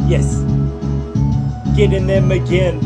Yes, getting them again.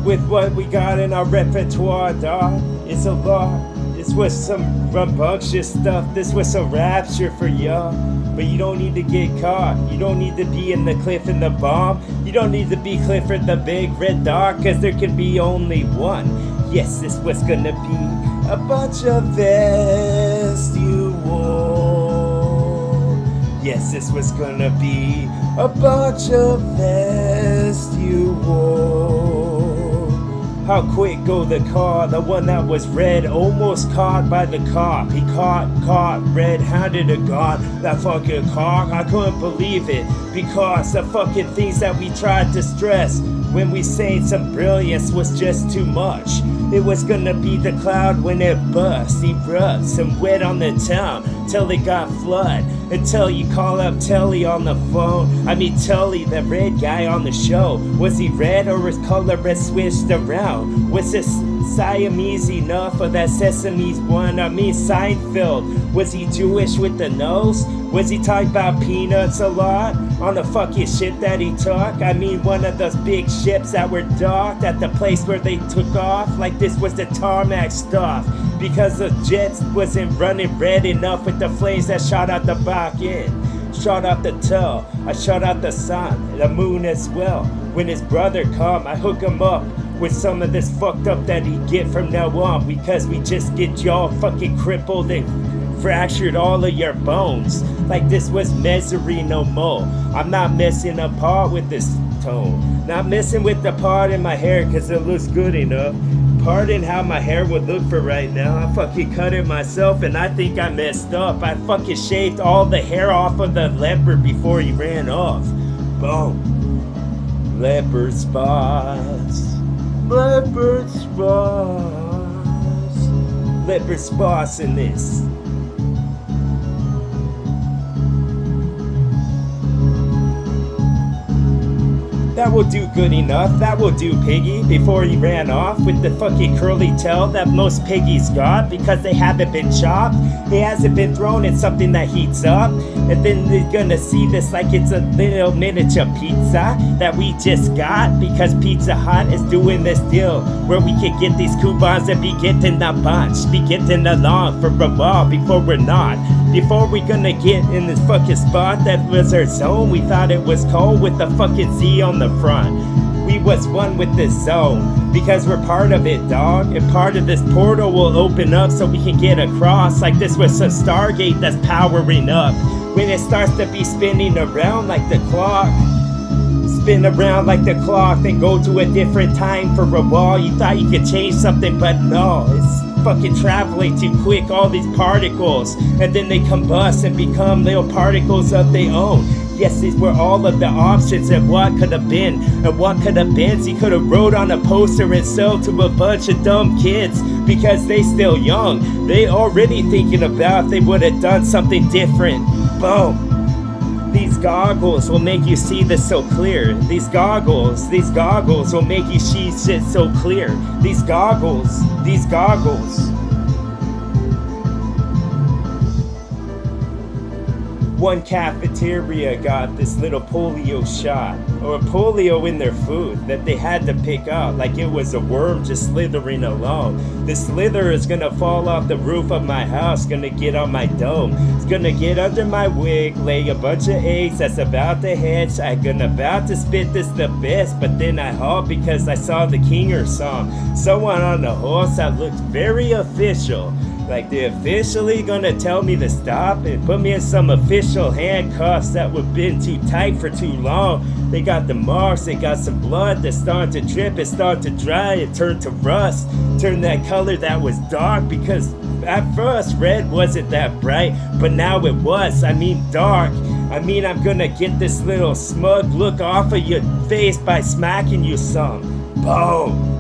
With what we got in our repertoire, dog, it's a lot. This was some rambunctious stuff. This was some rapture for y'all. But you don't need to get caught. You don't need to be in the Cliff and the Bomb. You don't need to be Clifford the Big Red Dog, cause there can be only one. Yes, this was gonna be a bunch of vests you wore. Yes, this was gonna be a bunch of vests you wore. How quick go the car, the one that was red, almost caught by the cop. He caught, red-handed to God. That fucking car, I couldn't believe it. Because the fucking things that we tried to stress when we saying some brilliance was just too much. It was gonna be the cloud when it bust. He rubbed some wet on the town till it got flood. Until you call up Telly on the phone. I mean Telly, the red guy on the show. Was he red or his color was switched around? Was this Siamese enough for that Sesame's one? I mean Seinfeld. Was he Jewish with the nose? Was he talking about peanuts a lot? On the fucking shit that he took? I mean one of those big ships that were docked at the place where they took off? Like this was the tarmac stuff. Because the jets wasn't running red enough with the flames that shot out the back end. Shot out the tail, I shot out the sun, the moon as well. When his brother come, I hook him up with some of this fucked up that he get from now on. Because we just get y'all fucking crippled and fractured all of your bones. Like this was misery no more. I'm not messing apart with this tone. Not messing with the part in my hair cause it looks good enough. Pardon how my hair would look for right now. I fucking cut it myself and I think I messed up. I fucking shaved all the hair off of the leopard before he ran off. Boom. Leopard spots. Leopard spots. Leopard spots in this. That will do good enough, that will do Piggy, before he ran off with the fucking curly tail that most piggies got because they haven't been chopped. He hasn't been thrown in something that heats up. And then they're gonna see this like it's a little miniature pizza that we just got because Pizza Hut is doing this deal where we can get these coupons and be getting the bunch, be getting along for a while before we're not. Before we gonna get in this fucking spot that was our zone, we thought it was cold with the fucking Z on the front. We was one with this zone because we're part of it, dog. And part of this portal will open up so we can get across like this was a Stargate that's powering up. When it starts to be spinning around like the clock, spin around like the clock, then go to a different time for a while. You thought you could change something, but no, it's fucking traveling too quick, all these particles, and then they combust and become little particles of their own. Yes, these were all of the options and what could have been, and what could have been. He could have wrote on a poster and sold to a bunch of dumb kids because they still young. They already thinking about if they would have done something different. Boom. These goggles will make you see this so clear. These goggles will make you see shit so clear. These goggles. One cafeteria got this little polio shot, or polio in their food that they had to pick out like it was a worm just slithering along. The slither is gonna fall off the roof of my house, gonna get on my dome. It's gonna get under my wig, lay a bunch of eggs that's about to hatch. I'm about to spit this the best, but then I halt because I saw the Kinger song. Someone on the horse that looked very official. Like they're officially gonna tell me to stop and put me in some official handcuffs that would been too tight for too long. They got the marks, they got some blood that's starting to drip, it started to dry, it turned to rust, turned that color that was dark because at first red wasn't that bright, but now it was, I mean dark. I mean I'm gonna get this little smug look off of your face by smacking you some. Boom.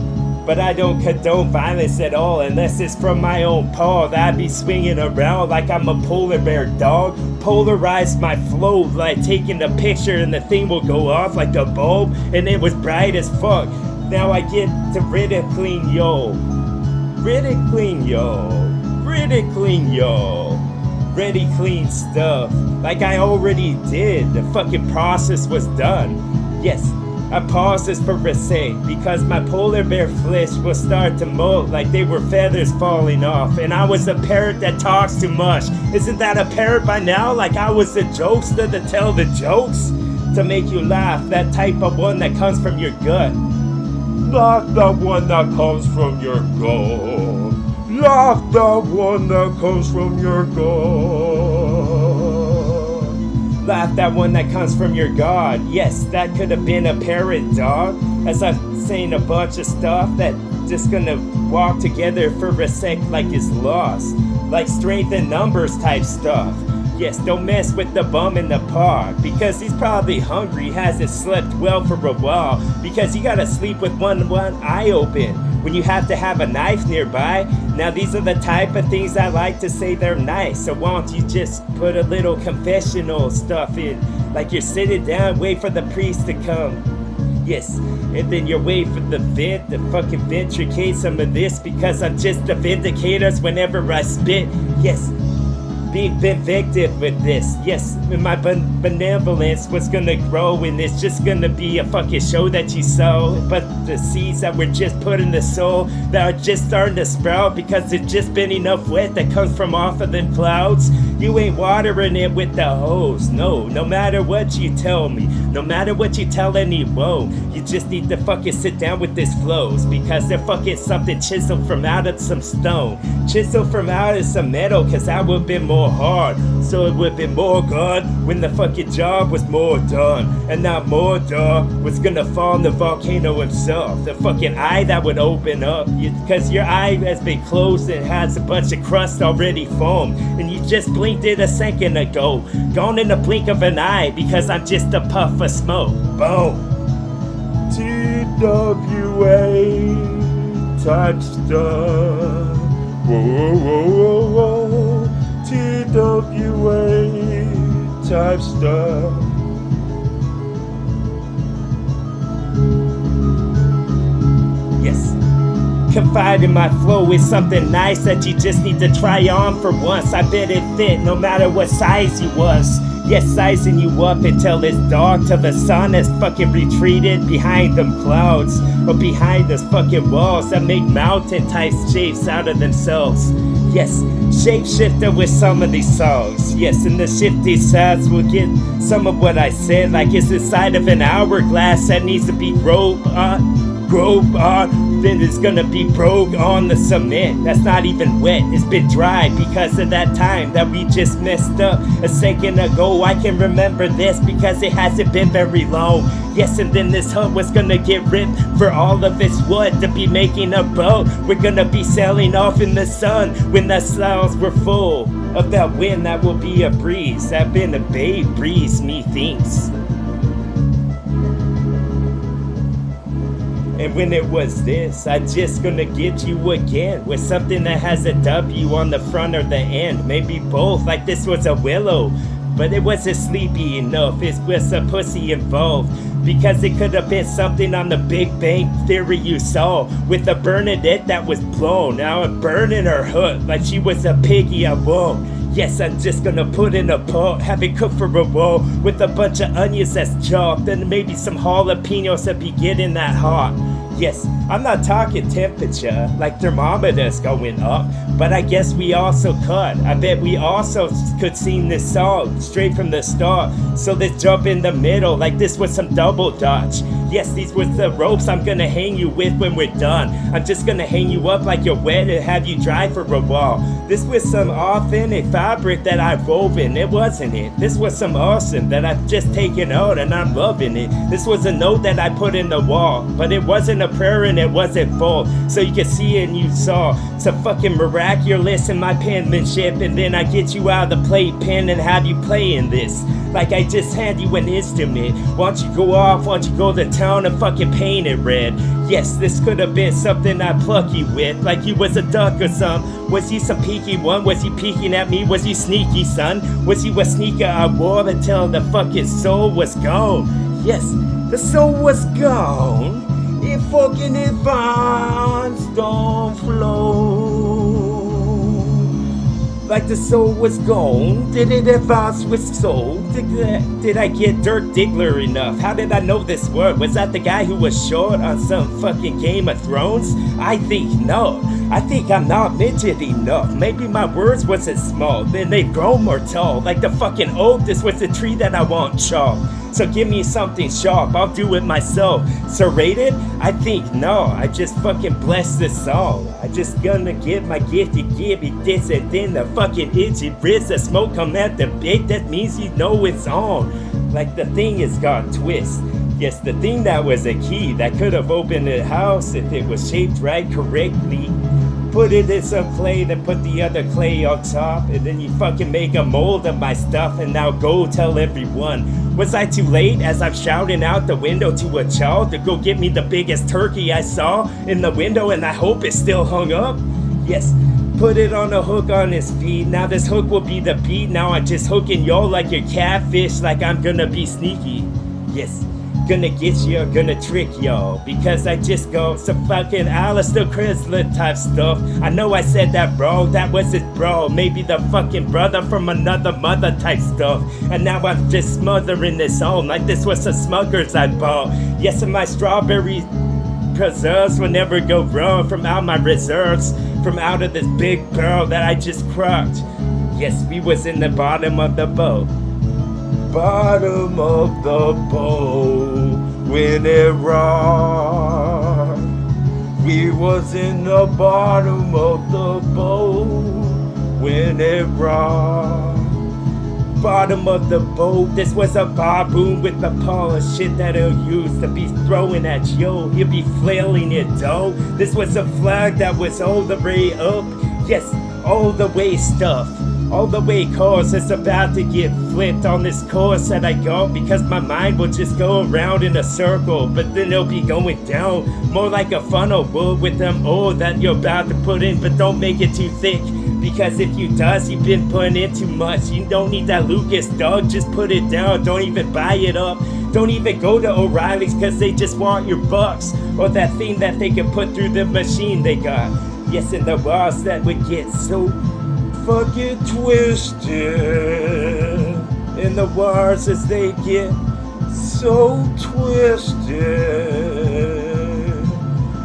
But I don't condone violence at all unless it's from my own paw that I be swinging around like I'm a polar bear, dog. Polarize my flow like taking a picture and the thing will go off like a bulb and it was bright as fuck. Now I get to ridiculing yo. Ridiculing yo. Ridiculing yo. already clean stuff. Like I already did, the fucking process was done. Yes, I paused this for a sec, because my polar bear flesh will start to molt like they were feathers falling off, and I was a parrot that talks too much. Isn't that a parrot by now? Like I was the jokester to tell the jokes, to make you laugh, that type of one that comes from your gut. Not the one that comes from your gut. Not the one that comes from your God. Laugh that one that comes from your God. Yes, that could have been a parrot dog. As I'm saying a bunch of stuff that just gonna walk together for a sec like it's lost. Like strength and numbers type stuff. Yes, don't mess with the bum in the park, because he's probably hungry, hasn't slept well for a while, because you gotta sleep with one eye open when you have to have a knife nearby. Now these are the type of things I like to say they're nice, so why don't you just put a little confessional stuff in, like you're sitting down, wait for the priest to come. Yes, and then you wait for the vent to fucking ventricate some of this, because I'm just the vindicators whenever I spit. Yes, being vindictive with this. Yes, my benevolence was gonna grow, and it's just gonna be a fucking show that you sow. But the seeds that were just put in the soul that are just starting to sprout, because there's just been enough wet that comes from off of them clouds. You ain't watering it with the hose. No matter what you tell me, no matter what you tell anyone, you just need to fucking sit down with this flows, because they're fucking something chiseled from out of some stone, chiseled from out of some metal, cause that would've been more hard, so it would've been more good when the fucking job was more done. And that more was gonna fall on the volcano himself, the fucking eye that would open up, cause your eye has been closed and has a bunch of crust already formed, and you just blinked it a second ago, gone in the blink of an eye, because I'm just a puff of smoke. Boom. TWA type stuff. Whoa, whoa, whoa, whoa. TWA type stuff. Yes. Confide in my flow is something nice that you just need to try on for once. I bet it fit no matter what size you was. Yes, sizing you up until it's dark, till the sun has fucking retreated behind them clouds, or behind those fucking walls that make mountain type shapes out of themselves. Yes, shapeshifter with some of these songs. Yes, and the shifty sounds will get some of what I said, like it's inside of an hourglass that needs to be grove on, then it's gonna be broke on the cement that's not even wet. It's been dry because of that time that we just messed up a second ago. I can remember this because it hasn't been very long. Yes, and then this hut was gonna get ripped for all of its wood to be making a boat. We're gonna be sailing off in the sun when the sails were full of that wind that will be a breeze. That been a bay breeze, methinks. And when it was this, I just gonna get you again with something that has a W on the front or the end. Maybe both, like this was a willow, but it wasn't sleepy enough. It was a pussy involved, because it could have been something on the Big Bang Theory you saw, with a Bernadette that was blown. Now I'm burning her hood like she was a piggy I won't. Yes, I'm just gonna put in a pot, have it cooked for a while, with a bunch of onions that's chopped, and maybe some jalapenos that be getting that hot. Yes, I'm not talking temperature, like thermometers going up, but I guess we also could. I bet we also could sing this song straight from the start. So let's jump in the middle, like this was some double dutch. Yes, these was the ropes I'm gonna hang you with when we're done. I'm just gonna hang you up like you're wet and have you dry for a while. This was some authentic fabric that I've woven, it wasn't it? This was some awesome that I've just taken out and I'm loving it. This was a note that I put in the wall, but it wasn't a prayer and it wasn't full. So you could see it and you saw some fucking miraculous in my penmanship, and then I get you out of the plate pen and have you playing this. Like I just hand you an instrument. Why don't you go off, why don't you go to town and fucking paint it red? Yes, this could have been something I pluck you with, like you was a duck or some. Was he some peaky one? Was he peeking at me? Was he sneaky, son? Was he a sneaker I wore until the fucking soul was gone? Yes, the soul was gone. It fucking advanced don't flow. like the soul was gone. Did it advance with soul? Did I get Dirk Diggler enough? How did I know this word? Was that the guy who was short on some fucking Game of Thrones? I think no. I think I'm not mentioned enough. Maybe my words wasn't small, then they've grown more tall. Like the fucking oak, this was the tree that I want chopped. So give me something sharp, I'll do it myself. Serrated? I think no, I just fucking bless this song. I just gonna give my gift, you give me this, and then the fucking itchy wrist, the smoke come at the bit, that means you know it's on. Like the thing has got twist. Yes, the thing that was a key that could have opened the house if it was shaped right correctly. Put it in some clay, then put the other clay on top, and then you fucking make a mold of my stuff, and now go tell everyone. Was I too late as I'm shouting out the window to a child to go get me the biggest turkey I saw in the window, and I hope it's still hung up? Yes, put it on a hook on his feet. Now this hook will be the beat. Now I'm just hooking y'all like your catfish, like I'm gonna be sneaky. Yes. Gonna get you, gonna trick y'all, because I just go some fucking Alistair Chrysler type stuff. I know I said that, bro, that was his bro, maybe the fucking brother from another mother type stuff. And now I'm just smothering this home like this was some Smuckers I bought. Yes, and my strawberry preserves will never go wrong from out my reserves, from out of this big barrel that I just cracked. Yes, we was in the bottom of the boat. Bottom of the boat when it rocked. We was in the bottom of the boat when it rocked. Bottom of the boat, this was a baboon with the polished shit that he'll use to be throwing at you. He'll be flailing it, though. This was a flag that was all the way up. Yes, all the way stuff. All the way course, it's about to get flipped on this course that I go, because my mind will just go around in a circle, but then it'll be going down more like a funnel wood with them oil that you're about to put in, but don't make it too thick, because if you does, you've been putting in too much. You don't need that Lucas, dog, just put it down. Don't even buy it up. Don't even go to O'Reilly's, because they just want your bucks, or that thing that they can put through the machine they got. Yes, and the walls that would get so fucking twisted in the wires as they get so twisted.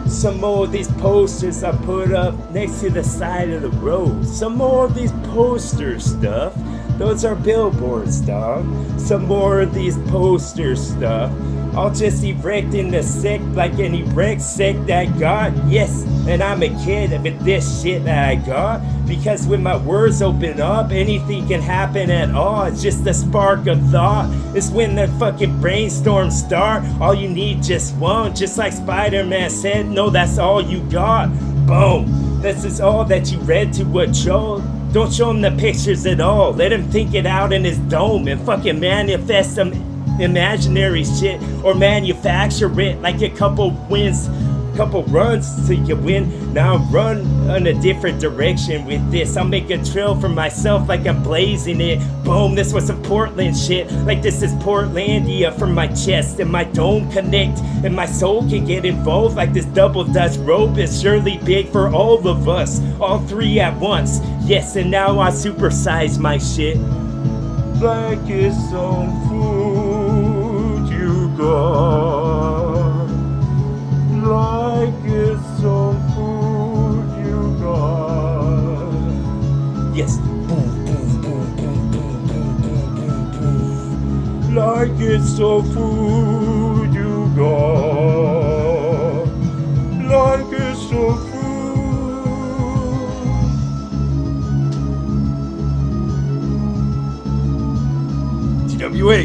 Some more of these posters I put up next to the side of the road. Some more of these poster stuff, those are billboards, dog. Some more of these poster stuff I'll just erect in the sect like an erect sect that I got. Yes, and I'm a kid with this shit that I got, because when my words open up, anything can happen at all. It's just a spark of thought. It's when the fucking brainstorms start. All you need just one, just like Spider-Man said, no, that's all you got. Boom. This is all that you read to a Joel. Don't show him the pictures at all. Let him think it out in his dome and fucking manifest some imaginary shit, or manufacture it like a couple runs till you win. Now run in a different direction with this. I'll make a trail for myself like I'm blazing it. Boom, this was some Portland shit, like this is Portlandia from my chest and my dome connect, and my soul can get involved like this double Dutch rope is surely big for all of us, all three at once. Yes, and now I supersize my shit like it's some food you got, like it's some food you got. Yes, boom, boom, boom, boom, boom, boom, boom, boom, boom. Like it's some food you got, like it's some food. TWA.